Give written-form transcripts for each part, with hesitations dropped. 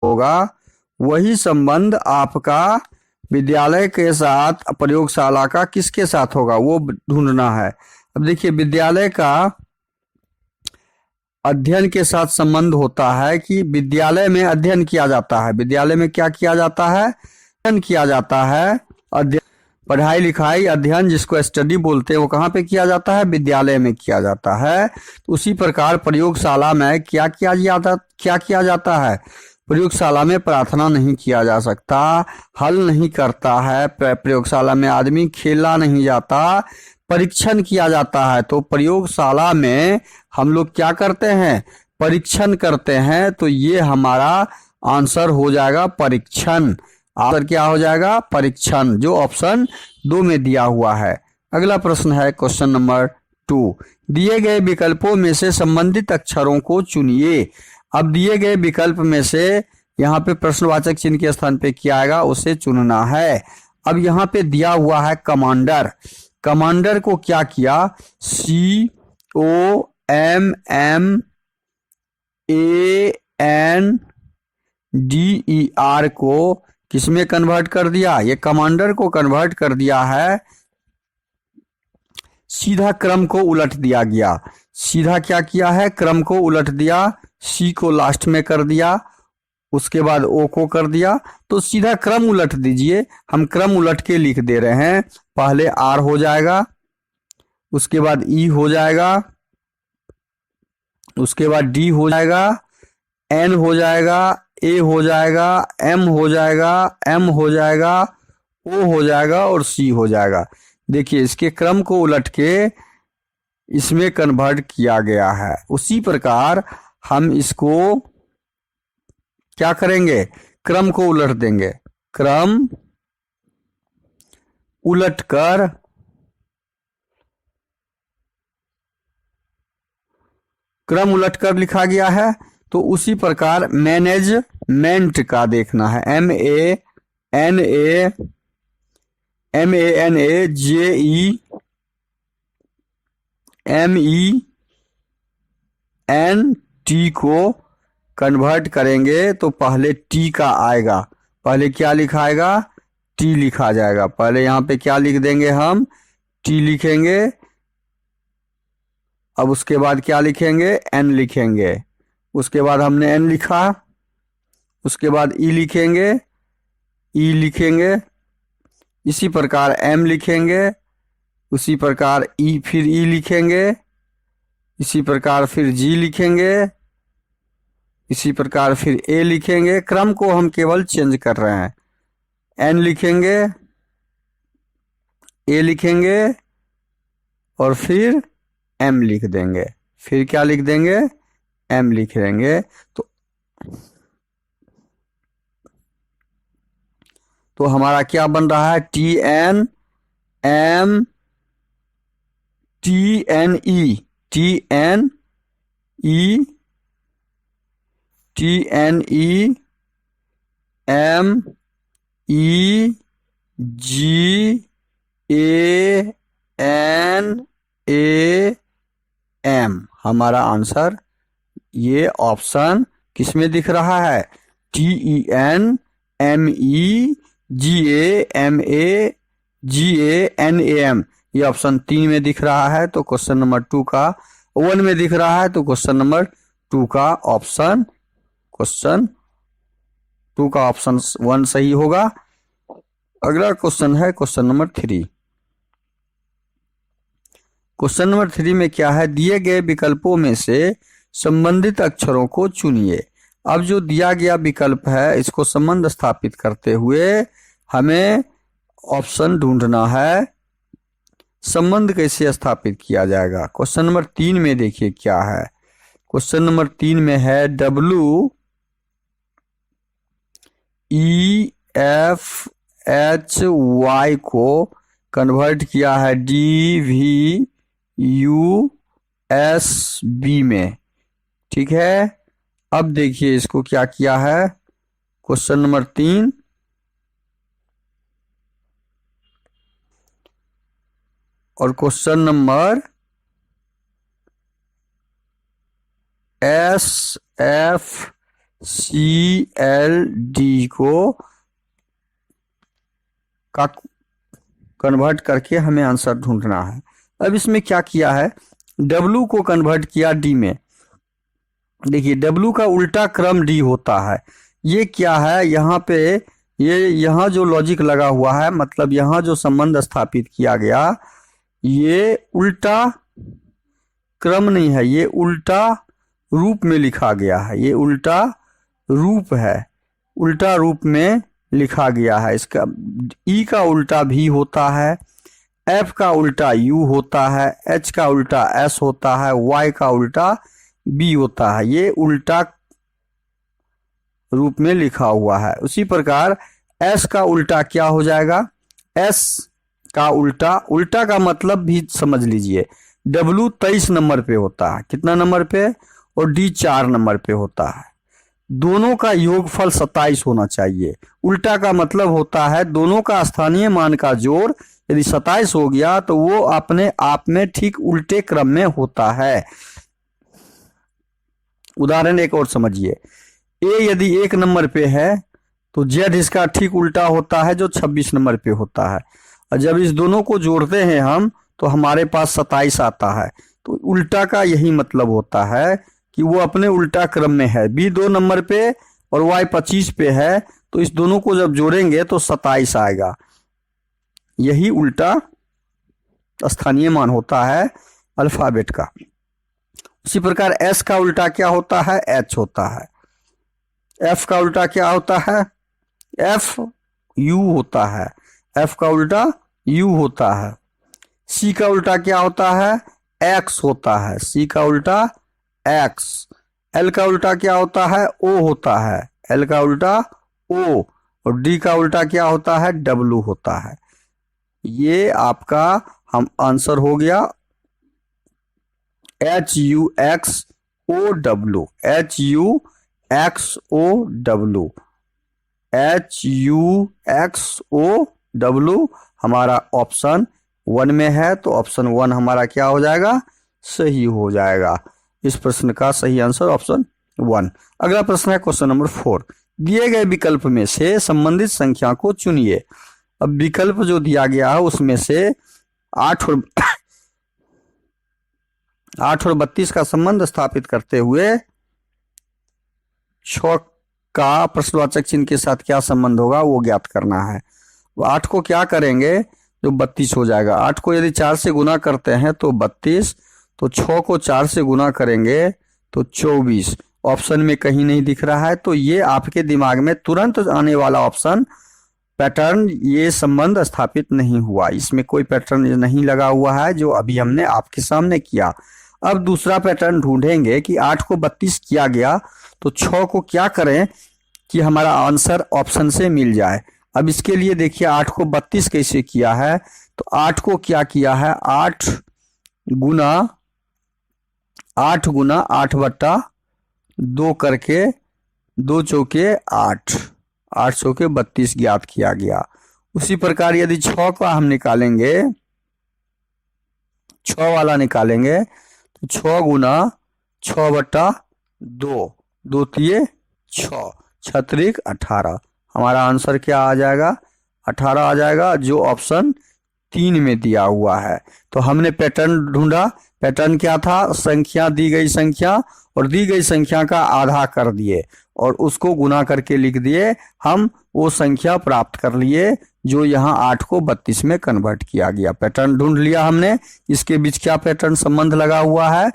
होगा वही संबंध आपका विद्यालय के साथ प्रयोगशाला का किसके साथ होगा, वो ढूंढना है। अब देखिए, विद्यालय का अध्ययन के साथ संबंध होता है कि विद्यालय में अध्ययन किया जाता है। विद्यालय में क्या किया जाता है? अध्ययन किया जाता है। अध्ययन, पढ़ाई लिखाई, अध्ययन जिसको स्टडी बोलते हैं, वो कहाँ पे किया जाता है? विद्यालय में किया जाता है। तो उसी प्रकार प्रयोगशाला में क्या किया जाता है? प्रयोगशाला में प्रार्थना नहीं किया जा सकता, हल नहीं करता है। प्रयोगशाला में आदमी खेला नहीं जाता, परीक्षण किया जाता है। तो प्रयोगशाला में हम लोग क्या करते हैं? परीक्षण करते हैं। तो ये हमारा आंसर हो जाएगा परीक्षण। आंसर क्या हो जाएगा? परीक्षण, जो ऑप्शन 2 में दिया हुआ है। अगला प्रश्न है क्वेश्चन नंबर 2। दिए गए विकल्पों में से संबंधित अक्षरों को चुनिए। अब दिए गए विकल्प में से यहाँ पे प्रश्नवाचक चिन्ह के स्थान पे क्या आएगा, उसे चुनना है। अब यहाँ पे दिया हुआ है कमांडर। कमांडर को क्या किया? COMMANDER को किसमें कन्वर्ट कर दिया? ये कमांडर को कन्वर्ट कर दिया है, सीधा क्रम को उलट दिया गया। सीधा क्या किया है? क्रम को उलट दिया। सी को लास्ट में कर दिया, उसके बाद ओ को कर दिया। तो सीधा क्रम उलट दीजिए। हम क्रम उलट के लिख दे रहे हैं। पहले आर हो जाएगा, उसके बाद ई हो जाएगा, उसके बाद डी हो जाएगा, एन हो जाएगा, ए हो जाएगा, एम हो जाएगा, एम हो जाएगा, ओ हो जाएगा और सी हो जाएगा। देखिए, इसके क्रम को उलट के इसमें कन्वर्ट किया गया है। उसी प्रकार हम इसको क्या करेंगे? क्रम को उलट देंगे। क्रम उलटकर लिखा गया है। तो उसी प्रकार मैनेजमेंट का देखना है। MANAGEMENT को कन्वर्ट करेंगे तो पहले टी का आएगा। पहले क्या लिखाएगा? टी लिखा जाएगा। पहले यहाँ पे क्या लिख देंगे? हम टी लिखेंगे। अब उसके बाद क्या लिखेंगे? एन लिखेंगे। उसके बाद हमने एन लिखा, उसके बाद ई लिखेंगे, ई लिखेंगे। इसी प्रकार एम लिखेंगे, उसी प्रकार ई, फिर ई लिखेंगे, इसी प्रकार फिर जी लिखेंगे, इसी प्रकार फिर ए लिखेंगे। क्रम को हम केवल चेंज कर रहे हैं। एन लिखेंगे, ए लिखेंगे और फिर एम लिख देंगे। फिर क्या लिख देंगे? एम लिख देंगे। तो हमारा क्या बन रहा है? TNMTNE MEGANAM। हमारा आंसर ये ऑप्शन किसमें दिख रहा है? TENMEGAMAGANAM, ये ऑप्शन 3 में दिख रहा है। तो क्वेश्चन नंबर 2 का 1 में दिख रहा है। तो क्वेश्चन नंबर 2 का ऑप्शन 1 सही होगा। अगला क्वेश्चन है क्वेश्चन नंबर 3। क्वेश्चन नंबर 3 में क्या है? दिए गए विकल्पों में से संबंधित अक्षरों को चुनिए। अब जो दिया गया विकल्प है, इसको संबंध स्थापित करते हुए हमें ऑप्शन ढूंढना है। संबंध कैसे स्थापित किया जाएगा? क्वेश्चन नंबर 3 में देखिए क्या है। क्वेश्चन नंबर 3 में है WEFHY को कन्वर्ट किया है DVUSB में। ठीक है। अब देखिए इसको क्या किया है। क्वेश्चन नंबर 3 और क्वेश्चन नंबर SF CLD को का कन्वर्ट करके हमें आंसर ढूंढना है। अब इसमें क्या किया है, W को कन्वर्ट किया D में। देखिए W का उल्टा क्रम D होता है। ये क्या है, यहाँ पे यहाँ जो लॉजिक लगा हुआ है, मतलब यहाँ जो संबंध स्थापित किया गया, ये उल्टा क्रम नहीं है, ये उल्टा रूप में लिखा गया है। ये उल्टा रूप है, उल्टा रूप में लिखा गया है। इसका E का उल्टा V होता है, F का उल्टा U होता है, H का उल्टा S होता है, Y का उल्टा B होता है। ये उल्टा रूप में लिखा हुआ है। उसी प्रकार S का उल्टा क्या हो जाएगा, S का उल्टा, उल्टा का मतलब भी समझ लीजिए। W 23 नंबर पे होता है, कितना नंबर पे, और D 4 नंबर पे होता है। दोनों का योगफल 27 होना चाहिए। उल्टा का मतलब होता है दोनों का स्थानीय मान का जोड़ यदि 27 हो गया तो वो अपने आप में ठीक उल्टे क्रम में होता है। उदाहरण एक और समझिए, A यदि 1 नंबर पे है तो Z इसका ठीक उल्टा होता है जो 26 नंबर पे होता है। और जब इस दोनों को जोड़ते हैं हम तो हमारे पास 27 आता है। तो उल्टा का यही मतलब होता है कि वो अपने उल्टा क्रम में है। B 2 नंबर पे और Y 25 पे है, तो इस दोनों को जब जोड़ेंगे तो 27 आएगा। यही उल्टा स्थानीय मान होता है अल्फाबेट का। उसी प्रकार S का उल्टा क्या होता है, H होता है। F का उल्टा क्या होता है, F U होता है। F का उल्टा U होता है। C का उल्टा क्या होता है, X होता है। C का उल्टा X। L का उल्टा क्या होता है, O होता है। L का उल्टा O। और D का उल्टा क्या होता है, W होता है। ये आपका हम आंसर हो गया HUXOW। HUXOW, HUXOW हमारा ऑप्शन 1 में है, तो ऑप्शन 1 हमारा क्या हो जाएगा, सही हो जाएगा। इस प्रश्न का सही आंसर ऑप्शन 1। अगला प्रश्न है क्वेश्चन नंबर 4। दिए गए विकल्प में से संबंधित संख्या को चुनिए। अब विकल्प जो दिया गया है उसमें से 8 और 32 का संबंध स्थापित करते हुए 6 का प्रश्नवाचक चिन्ह के साथ क्या संबंध होगा वो ज्ञात करना है। 8 को क्या करेंगे, जो 32 हो जाएगा। 8 को यदि 4 से गुना करते हैं तो 32, तो 6 को 4 से गुना करेंगे तो 24। ऑप्शन में कहीं नहीं दिख रहा है, तो ये आपके दिमाग में तुरंत आने वाला ऑप्शन पैटर्न, ये संबंध स्थापित नहीं हुआ। इसमें कोई पैटर्न नहीं लगा हुआ है जो अभी हमने आपके सामने किया। अब दूसरा पैटर्न ढूंढेंगे कि 8 को 32 किया गया तो 6 को क्या करें कि हमारा आंसर ऑप्शन से मिल जाए। अब इसके लिए देखिए 8 को 32 कैसे किया है, तो 8 को क्या किया है, 8 गुना 8/2 करके 2 चौके 8, 8 चौके 32 ज्ञात किया गया। उसी प्रकार यदि 6 का हम निकालेंगे, 6 वाला निकालेंगे तो 6 गुना 6/2, 2 तिये 6, 6 त्रिक 18। हमारा आंसर क्या आ जाएगा, 18 आ जाएगा, जो ऑप्शन 3 में दिया हुआ है। तो हमने पैटर्न ढूंढा। पैटर्न क्या था, संख्या, दी गई संख्या और दी गई संख्या का आधा कर दिए और उसको गुना करके लिख दिए। हम वो संख्या प्राप्त कर लिए जो यहाँ 8 को 32 में कन्वर्ट किया गया। पैटर्न ढूंढ लिया हमने, इसके बीच क्या पैटर्न संबंध लगा हुआ है।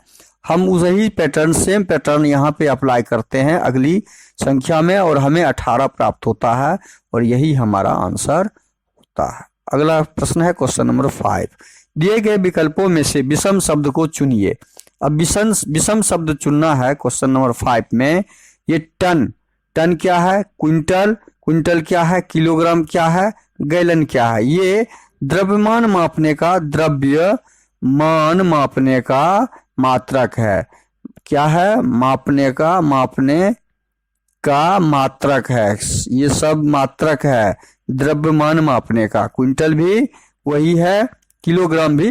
हम उसी पैटर्न, सेम पैटर्न यहाँ पे अप्लाई करते हैं अगली संख्या में और हमें 18 प्राप्त होता है और यही हमारा आंसर होता है। अगला प्रश्न है क्वेश्चन नंबर 5। दिए गए विकल्पों में से विषम शब्द को चुनिए। अब विषम शब्द चुनना है क्वेश्चन नंबर 5 में। ये टन, टन क्या है, क्विंटल, क्विंटल क्या है, किलोग्राम क्या है, गैलन क्या है। ये द्रव्यमान मापने का, द्रव्यमान मापने का मात्रक है। क्या है, मापने का मात्रक है। ये सब मात्रक है द्रव्यमान मापने का। क्विंटल भी वही है, किलोग्राम भी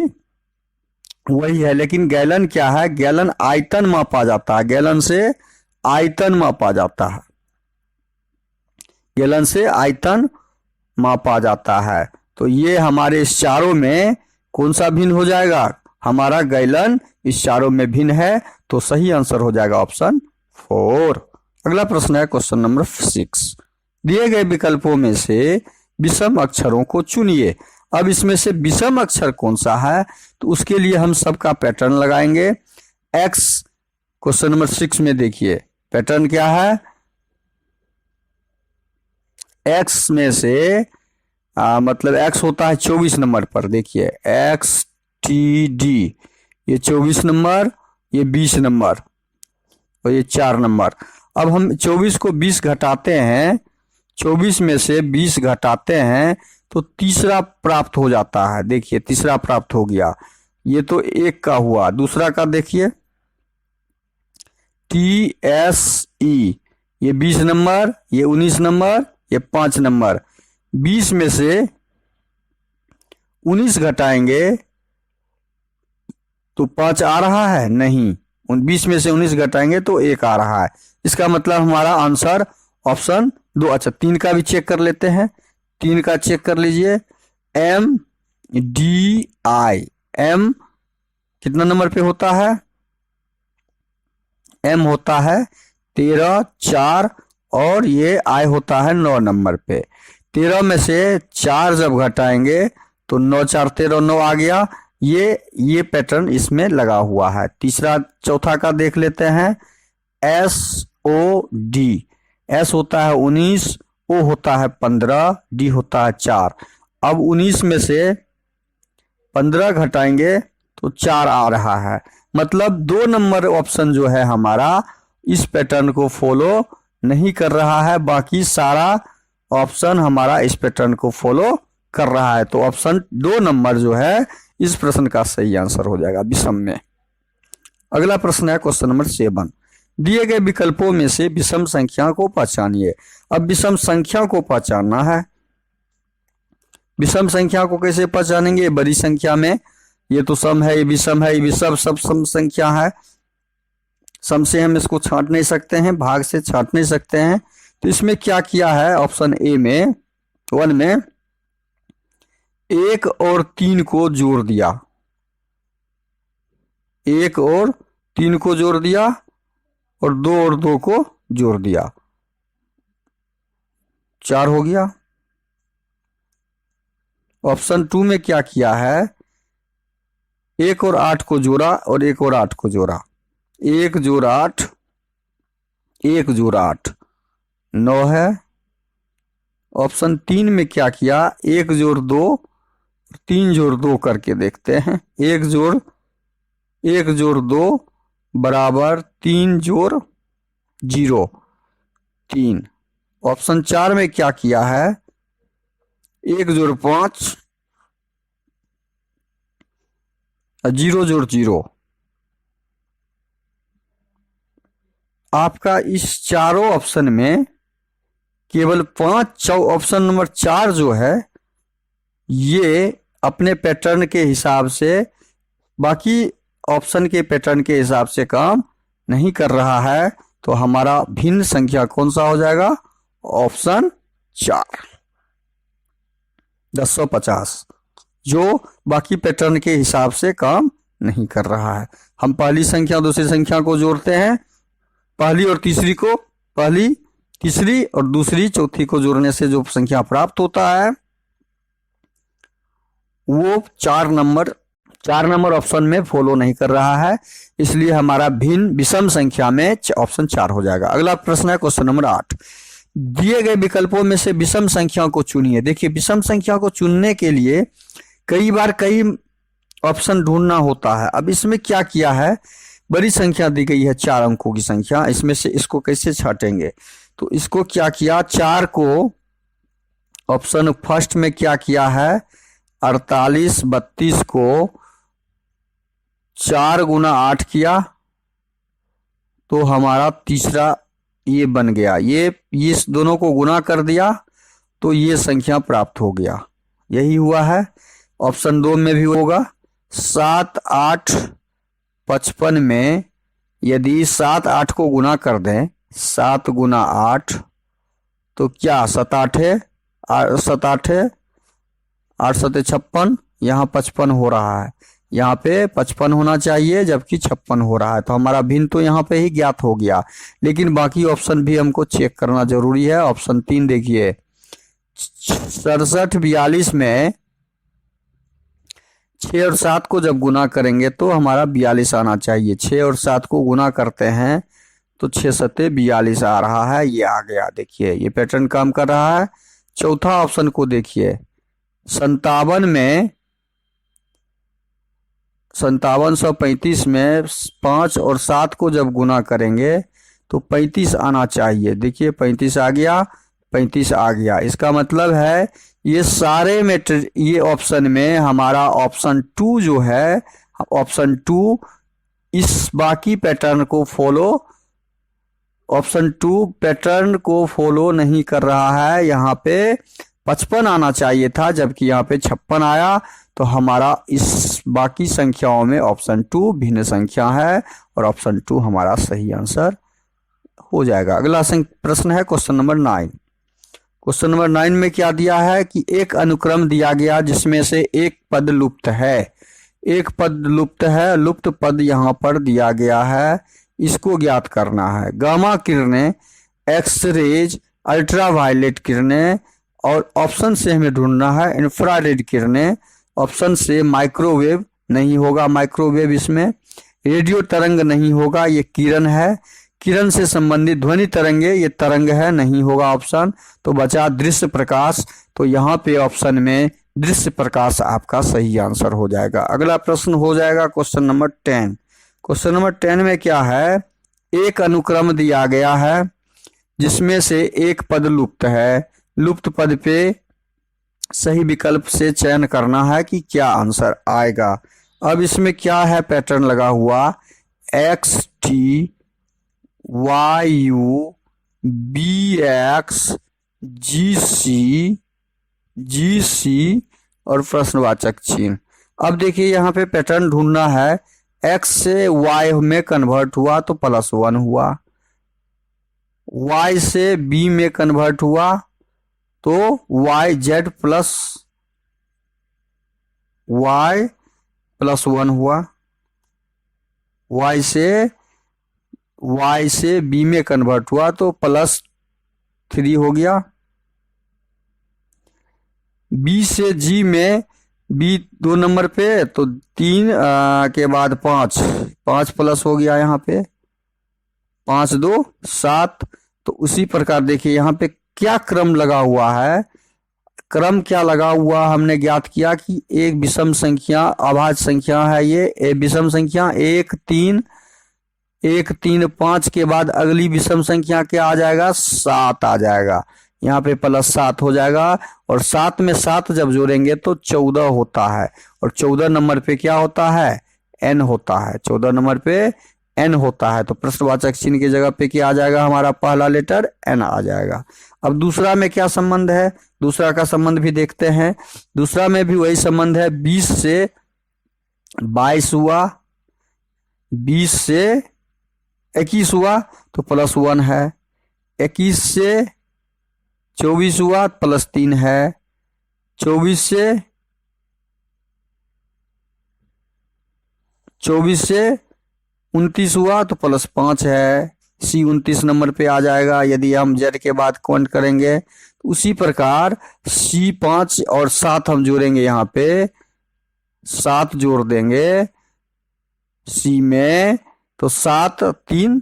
वही है, लेकिन गैलन क्या है, गैलन आयतन मापा जाता है। गैलन से आयतन मापा जाता है, गैलन से आयतन मापा जाता है। तो ये हमारे इस चारों में कौन सा भिन्न हो जाएगा, हमारा गैलन इस चारों में भिन्न है, तो सही आंसर हो जाएगा ऑप्शन 4। अगला प्रश्न है क्वेश्चन नंबर 6। दिए गए विकल्पों में से विषम अक्षरों को चुनिए। अब इसमें से विषम अक्षर कौन सा है, तो उसके लिए हम सबका पैटर्न लगाएंगे। एक्स, क्वेश्चन नंबर 6 में देखिए पैटर्न क्या है, एक्स में से मतलब एक्स होता है 24 नंबर पर, देखिए एक्स टी डी, ये 24 नंबर, ये 20 नंबर और ये 4 नंबर। अब हम 24 को 20 घटाते हैं, 24 में से 20 घटाते हैं तो तीसरा प्राप्त हो जाता है। देखिए तीसरा प्राप्त हो गया, ये तो 1 का हुआ। दूसरा का देखिए टी एस ई, ये 20 नंबर, ये 19 नंबर, ये 5 नंबर। 20 में से 19 घटाएंगे तो 5 आ रहा है, नहीं, 20 में से 19 घटाएंगे तो 1 आ रहा है। इसका मतलब हमारा आंसर ऑप्शन 2। अच्छा 3 का भी चेक कर लेते हैं, 3 का चेक कर लीजिए। एम डी आई, एम कितना नंबर पे होता है, एम होता है 13, 4 और ये आई होता है 9 नंबर पे। 13 में से 4 जब घटाएंगे तो 9 4 13, 9 आ गया। ये पैटर्न इसमें लगा हुआ है। तीसरा चौथा का देख लेते हैं, एस ओ डी, एस होता है 19, ओ होता है 15, डी होता है 4। अब 19 में से 15 घटाएंगे तो 4 आ रहा है, मतलब 2 नंबर ऑप्शन जो है हमारा इस पैटर्न को फॉलो नहीं कर रहा है, बाकी सारा ऑप्शन हमारा इस पैटर्न को फॉलो कर रहा है। तो ऑप्शन 2 नंबर जो है इस प्रश्न का सही आंसर हो जाएगा विषम में। अगला प्रश्न है क्वेश्चन नंबर 7। दिए गए विकल्पों में से विषम संख्या को पहचानिए। अब विषम संख्या को पहचानना है। विषम संख्या को कैसे पहचानेंगे, बड़ी संख्या में ये तो सम है, ये विषम है, ये विषम सब सम संख्या है। सम से हम इसको छांट नहीं सकते हैं, भाग से छांट नहीं सकते हैं। तो इसमें क्या किया है, ऑप्शन ए में 1 में 1 और 3 को जोड़ दिया, 1 और 3 को जोड़ दिया और 2 और 2 को जोड़ दिया, 4 हो गया। ऑप्शन 2 में क्या किया है, 1 और 8 को जोड़ा और 1 और 8 को जोड़ा, 1 जोड़ 8, 1 जोड़ 8 9 है। ऑप्शन 3 में क्या किया, 1 जोड़ 2, 3 जोड़ 2 करके देखते हैं। 1 जोड़ 2 बराबर 3 जोड़ 0 3। ऑप्शन 4 में क्या किया है, 1 जोड़ 5, 0 जोड़ 0। आपका इस चारों ऑप्शन में केवल 5 ऑप्शन नंबर 4 जो है ये अपने पैटर्न के हिसाब से, बाकी ऑप्शन के पैटर्न के हिसाब से काम नहीं कर रहा है। तो हमारा भिन्न संख्या कौन सा हो जाएगा, ऑप्शन 4 1050, जो बाकी पैटर्न के हिसाब से काम नहीं कर रहा है। हम पहली संख्या दूसरी संख्या को जोड़ते हैं, पहली और तीसरी को, पहली तीसरी और दूसरी चौथी को जोड़ने से जो संख्या प्राप्त होता है वो 4 नंबर ऑप्शन में फॉलो नहीं कर रहा है, इसलिए हमारा भिन्न विषम संख्या में ऑप्शन 4 हो जाएगा। अगला प्रश्न है क्वेश्चन नंबर 8। दिए गए विकल्पों में से विषम संख्या को चुनिए। देखिए विषम संख्या को चुनने के लिए कई बार कई ऑप्शन ढूंढना होता है। अब इसमें क्या किया है, बड़ी संख्या दी गई है 4 अंकों की संख्या, इसमें से इसको कैसे छाटेंगे, तो इसको क्या किया, 4 को ऑप्शन फर्स्ट में क्या किया है, 48 32 को 4 गुना 8 किया तो हमारा तीसरा ये बन गया, ये इस दोनों को गुना कर दिया तो ये संख्या प्राप्त हो गया, यही हुआ है। ऑप्शन 2 में भी होगा, 7 8 55 में यदि 7 8 को गुना कर दें, 7 गुना 8 तो क्या 7 8 7 8 8 7 56, यहाँ 55 हो रहा है, यहाँ पे 55 होना चाहिए जबकि 56 हो रहा है। तो हमारा भिन्न तो यहाँ पे ही ज्ञात हो गया, लेकिन बाकी ऑप्शन भी हमको चेक करना जरूरी है। ऑप्शन 3 देखिए, 67 42 में 6 और 7 को जब गुना करेंगे तो हमारा 42 आना चाहिए। 6 और 7 को गुना करते हैं तो 6 सत्ते 42 आ रहा है, ये आ गया। देखिए ये पैटर्न काम कर रहा है। चौथा ऑप्शन को देखिए, 57 में 5735 में 5 और 7 को जब गुना करेंगे तो 35 आना चाहिए। देखिए 35 आ गया, 35 आ गया। इसका मतलब है ये सारे में, ये ऑप्शन में हमारा ऑप्शन 2 जो है, ऑप्शन 2 इस बाकी पैटर्न को फॉलो, ऑप्शन 2 पैटर्न को फॉलो नहीं कर रहा है। यहाँ पे 55 आना चाहिए था जबकि यहाँ पे 56 आया। तो हमारा इस बाकी संख्याओं में ऑप्शन 2 भिन्न संख्या है और ऑप्शन 2 हमारा सही आंसर हो जाएगा। अगला प्रश्न है क्वेश्चन नंबर 9। क्वेश्चन नंबर 9 में क्या दिया है कि एक अनुक्रम दिया गया जिसमें से एक पद लुप्त है। एक पद लुप्त है, लुप्त पद यहाँ पर दिया गया है, इसको ज्ञात करना है। गामा किरणें, एक्स रेज, अल्ट्रावायलेट किरणें, और ऑप्शन से हमें ढूंढना है इंफ्रारेड किरणें। ऑप्शन से माइक्रोवेव नहीं होगा, माइक्रोवेव इसमें। रेडियो तरंग नहीं होगा, ये किरण है। किरण से संबंधित ध्वनि तरंगे, ये तरंग है, नहीं होगा ऑप्शन। तो बचा दृश्य प्रकाश, तो यहाँ पे ऑप्शन में दृश्य प्रकाश आपका सही आंसर हो जाएगा। अगला प्रश्न हो जाएगा क्वेश्चन नंबर 10। क्वेश्चन नंबर 10 में क्या है, एक अनुक्रम दिया गया है जिसमें से एक पद लुप्त है। लुप्त पद पे सही विकल्प से चयन करना है कि क्या आंसर आएगा। अब इसमें क्या है पैटर्न लगा हुआ, X T Y U B X G C और प्रश्नवाचक चिन्ह। अब देखिए यहाँ पे पैटर्न ढूंढना है। x से y में कन्वर्ट हुआ तो +1 हुआ, y से b में कन्वर्ट हुआ तो yz +y+1 हुआ, y से b में कन्वर्ट हुआ तो +3 हो गया, b से g में b 2 नंबर पे तो 3 के बाद 5 प्लस हो गया, यहाँ पे 5 2 7। तो उसी प्रकार देखिए यहाँ पे क्या क्रम लगा हुआ है। क्रम क्या लगा हुआ हमने ज्ञात किया कि एक विषम संख्या अभाज्य संख्या है। ये विषम संख्या 1 3 5 के बाद अगली विषम संख्या क्या आ जाएगा, 7 आ जाएगा। यहाँ पे +7 हो जाएगा और 7 में 7 जब जोड़ेंगे तो 14 होता है। और 14 नंबर पे क्या होता है, n होता है। 14 नंबर पे n होता है। तो प्रश्नवाचक चिन्ह की जगह पे क्या आ जाएगा, हमारा पहला लेटर n आ जाएगा। अब दूसरा में क्या संबंध है, दूसरा का संबंध भी देखते हैं। दूसरा में भी वही संबंध है, 20 से 22 हुआ, 20 से 21 हुआ तो +1 है, 21 से 24 हुआ +3 है, 24 से 29 हुआ तो +5 है। सी 29 नंबर पे आ जाएगा यदि हम जेड के बाद काउंट करेंगे। तो उसी प्रकार सी 5 और 7 हम जोड़ेंगे, यहाँ पे 7 जोड़ देंगे सी में तो 7 3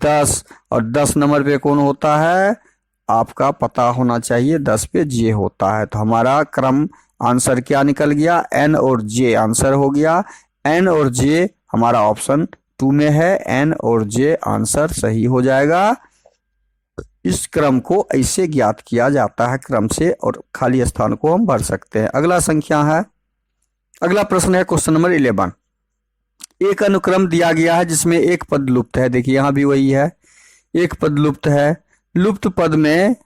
10 और 10 नंबर पे कौन होता है, आपका पता होना चाहिए, 10 पे जे होता है। तो हमारा क्रम आंसर क्या निकल गया, एन और जे आंसर हो गया। एन और जे हमारा ऑप्शन 2 में है, एन और जे आंसर सही हो जाएगा। इस क्रम को ऐसे ज्ञात किया जाता है क्रम से, और खाली स्थान को हम भर सकते हैं। अगला संख्या है, अगला प्रश्न है क्वेश्चन नंबर 11। एक अनुक्रम दिया गया है जिसमें एक पद लुप्त है। देखिए यहां भी वही है, एक पद लुप्त है। लुप्त पद में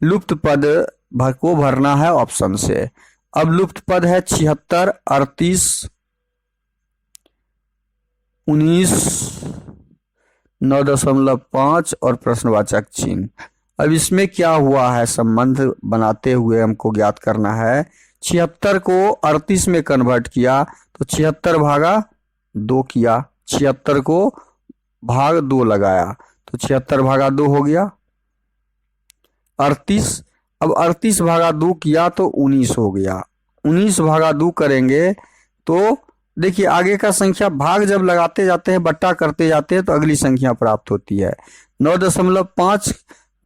लुप्त पद को भरना है ऑप्शन से। अब लुप्त पद है 76 38 19, 9.5 और प्रश्नवाचक चिन्ह। अब इसमें क्या हुआ है, संबंध बनाते हुए हमको ज्ञात करना है। 76 को 38 में कन्वर्ट किया तो 76 भागा 2 किया, 76 को भाग 2 लगाया तो 76 भागा 2 हो गया 38। अब 38 भागा 2 किया तो 19 हो गया। 19 भागा 2 करेंगे तो देखिए आगे का संख्या भाग जब लगाते जाते हैं, बट्टा करते जाते हैं तो अगली संख्या प्राप्त होती है। 9.5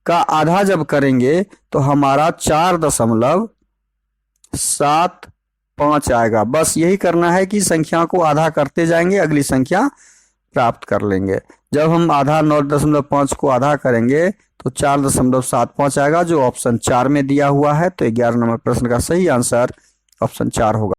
का आधा जब करेंगे तो हमारा 4.75 आएगा। बस यही करना है कि संख्या को आधा करते जाएंगे, अगली संख्या प्राप्त कर लेंगे। जब हम आधा 9.5 को आधा करेंगे तो 4.75 आएगा, जो ऑप्शन 4 में दिया हुआ है। तो 11 नंबर प्रश्न का सही आंसर ऑप्शन 4 होगा।